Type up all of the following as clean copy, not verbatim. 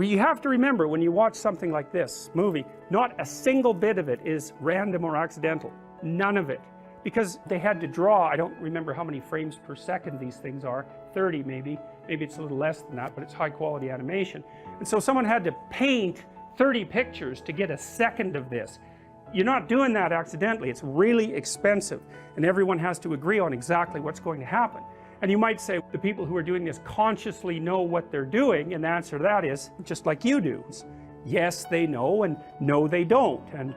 you have to remember when you watch something like this movie, not a single bit of it is random or accidental. None of it. Because they had to draw, I don't remember how many frames per second these things are, 30 maybe it's a little less than that, but it's high quality animation. And so someone had to paint 30 pictures to get a second of this. You're not doing that accidentally. It's really expensive, and everyone has to agree on exactly what's going to happen. And you might say, the people who are doing this consciously know what they're doing, and the answer to that is, just like you do. Yes, they know, and no, they don't. And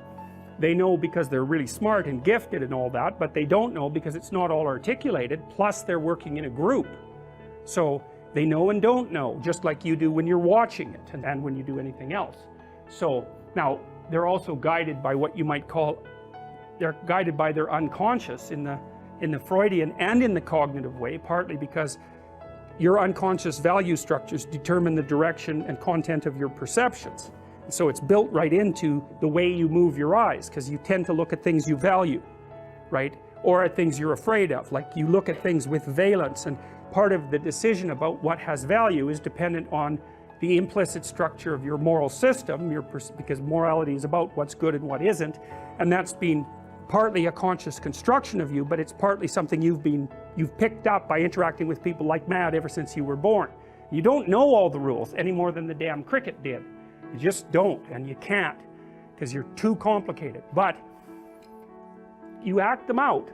they know because they're really smart and gifted and all that, but they don't know because it's not all articulated, plus they're working in a group. So they know and don't know, just like you do when you're watching it, and when you do anything else. So, now, they're also guided by what you might call, they're guided by their unconscious in the Freudian and in the cognitive way, partly because your unconscious value structures determine the direction and content of your perceptions. And so it's built right into the way you move your eyes, because you tend to look at things you value, right? Or at things you're afraid of, like you look at things with valence, and part of the decision about what has value is dependent on the implicit structure of your moral system, because morality is about what's good and what isn't, and that's been partly a conscious construction of you, but it's partly something you've picked up by interacting with people like mad ever since you were born. You don't know all the rules any more than the damn cricket did. You just don't, and you can't, because you're too complicated. But you act them out,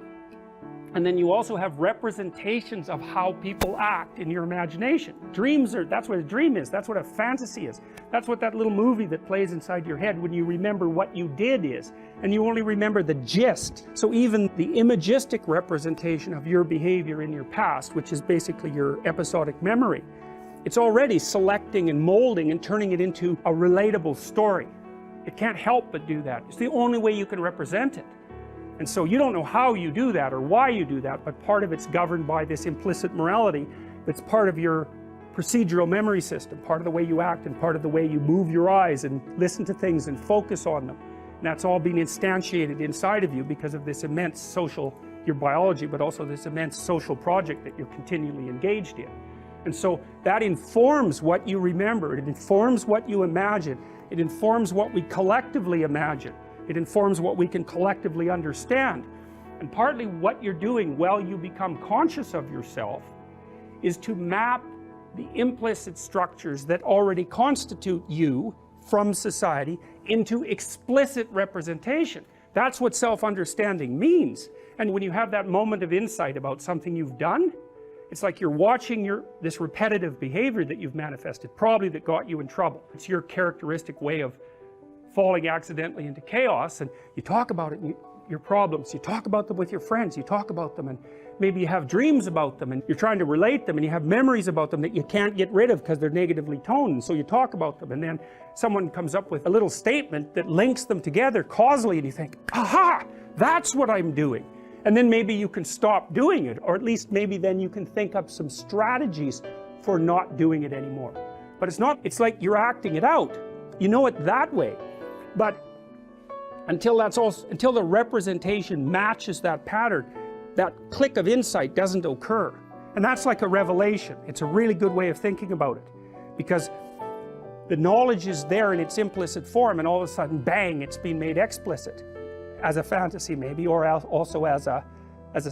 and then you also have representations of how people act in your imagination. Dreams are, that's what a dream is, that's what a fantasy is, that's what that little movie that plays inside your head when you remember what you did is, and you only remember the gist. So even the imagistic representation of your behavior in your past, which is basically your episodic memory, it's already selecting and molding and turning it into a relatable story. It can't help but do that. It's the only way you can represent it. And so you don't know how you do that or why you do that, but part of it's governed by this implicit morality that's part of your procedural memory system, part of the way you act and part of the way you move your eyes and listen to things and focus on them. And that's all being instantiated inside of you because of this immense social, your biology, but also this immense social project that you're continually engaged in. And so that informs what you remember, it informs what you imagine, it informs what we collectively imagine. It informs what we can collectively understand. And partly what you're doing while you become conscious of yourself is to map the implicit structures that already constitute you from society into explicit representation. That's what self-understanding means. And when you have that moment of insight about something you've done, it's like you're watching this repetitive behavior that you've manifested, probably that got you in trouble. It's your characteristic way of falling accidentally into chaos, and you talk about it, your problems, you talk about them with your friends, you talk about them, and maybe you have dreams about them, and you're trying to relate them, and you have memories about them that you can't get rid of because they're negatively toned, and so you talk about them, and then someone comes up with a little statement that links them together causally, and you think, aha, that's what I'm doing. And then maybe you can stop doing it, or at least maybe then you can think up some strategies for not doing it anymore. But it's not, it's like you're acting it out. You know it that way. But until the representation matches that pattern, that click of insight doesn't occur. And that's like a revelation. It's a really good way of thinking about it. Because the knowledge is there in its implicit form, and all of a sudden, bang, it's been made explicit. As a fantasy maybe, or also as a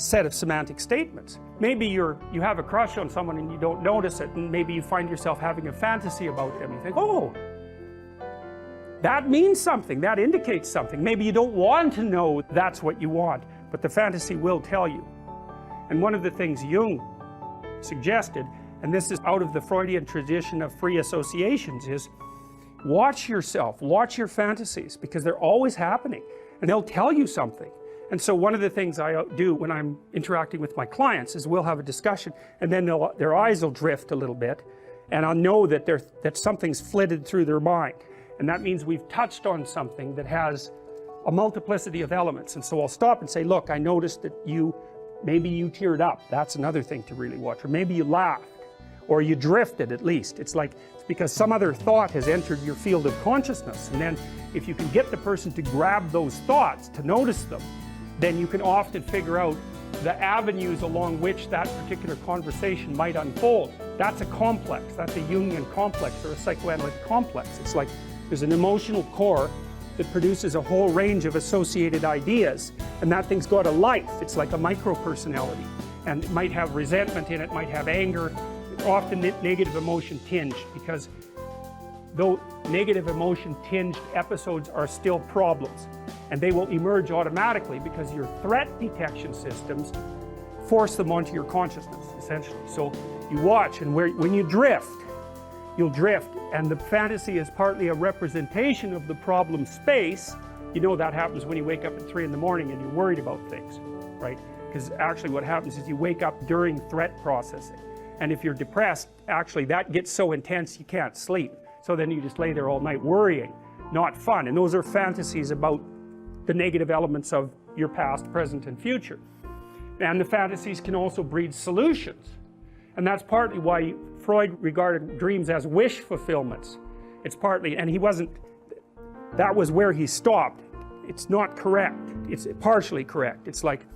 set of semantic statements. Maybe you have a crush on someone and you don't notice it, and maybe you find yourself having a fantasy about them. You think, oh, that means something, that indicates something. Maybe you don't want to know that's what you want, but the fantasy will tell you. And one of the things Jung suggested, and this is out of the Freudian tradition of free associations, is watch yourself, watch your fantasies, because they're always happening, and they'll tell you something. And so one of the things I do when I'm interacting with my clients is we'll have a discussion, and then their eyes will drift a little bit, and I'll know that something's flitted through their mind. And that means we've touched on something that has a multiplicity of elements. And so I'll stop and say, look, I noticed that maybe you teared up. That's another thing to really watch. Or maybe you laughed, or you drifted at least. It's because some other thought has entered your field of consciousness. And then if you can get the person to grab those thoughts, to notice them, then you can often figure out the avenues along which that particular conversation might unfold. That's a complex. That's a Jungian complex or a psychoanalytic complex. It's like there's an emotional core that produces a whole range of associated ideas, and that thing's got a life. It's like a micro-personality, and it might have resentment in it, might have anger, often negative emotion tinged, because though negative emotion tinged episodes are still problems, and they will emerge automatically because your threat detection systems force them onto your consciousness, essentially. So you watch, and when you drift, you'll drift, and the fantasy is partly a representation of the problem space. You know that happens when you wake up at 3 in the morning and you're worried about things, right? Because actually what happens is you wake up during threat processing, and if you're depressed, actually that gets so intense you can't sleep, so then you just lay there all night worrying. Not fun. And those are fantasies about the negative elements of your past, present, and future. And the fantasies can also breed solutions, and that's partly why Freud regarded dreams as wish fulfillments. It's partly, and he wasn't, that was where he stopped. It's not correct. It's partially correct. It's like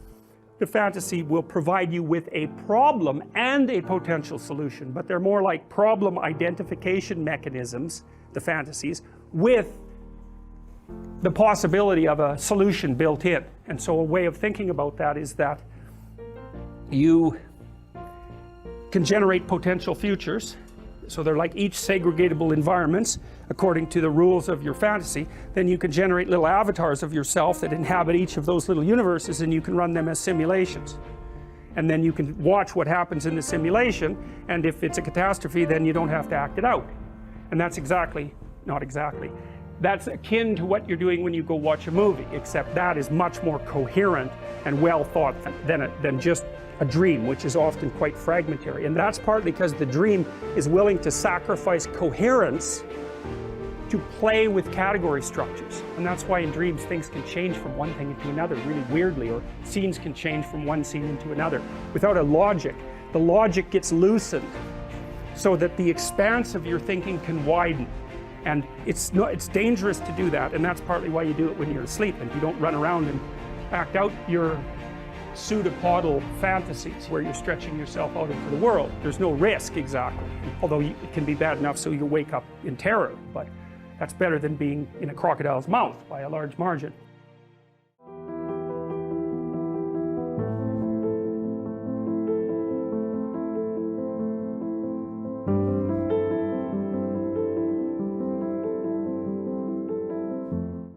the fantasy will provide you with a problem and a potential solution, but they're more like problem identification mechanisms, the fantasies, with the possibility of a solution built in. And so a way of thinking about that is that you can generate potential futures, so they're like each segregatable environments according to the rules of your fantasy. Then you can generate little avatars of yourself that inhabit each of those little universes, and you can run them as simulations, and then you can watch what happens in the simulation, and if it's a catastrophe then you don't have to act it out. And that's exactly, not exactly, that's akin to what you're doing when you go watch a movie, except that is much more coherent and well thought than just a dream, which is often quite fragmentary. And that's partly because the dream is willing to sacrifice coherence to play with category structures. And that's why in dreams things can change from one thing into another really weirdly, or scenes can change from one scene into another without a logic. The logic gets loosened so that the expanse of your thinking can widen. And it's dangerous to do that, and that's partly why you do it when you're asleep, and you don't run around and act out your pseudopodal fantasies where you're stretching yourself out into the world. There's no risk exactly, although it can be bad enough so you wake up in terror, but that's better than being in a crocodile's mouth by a large margin.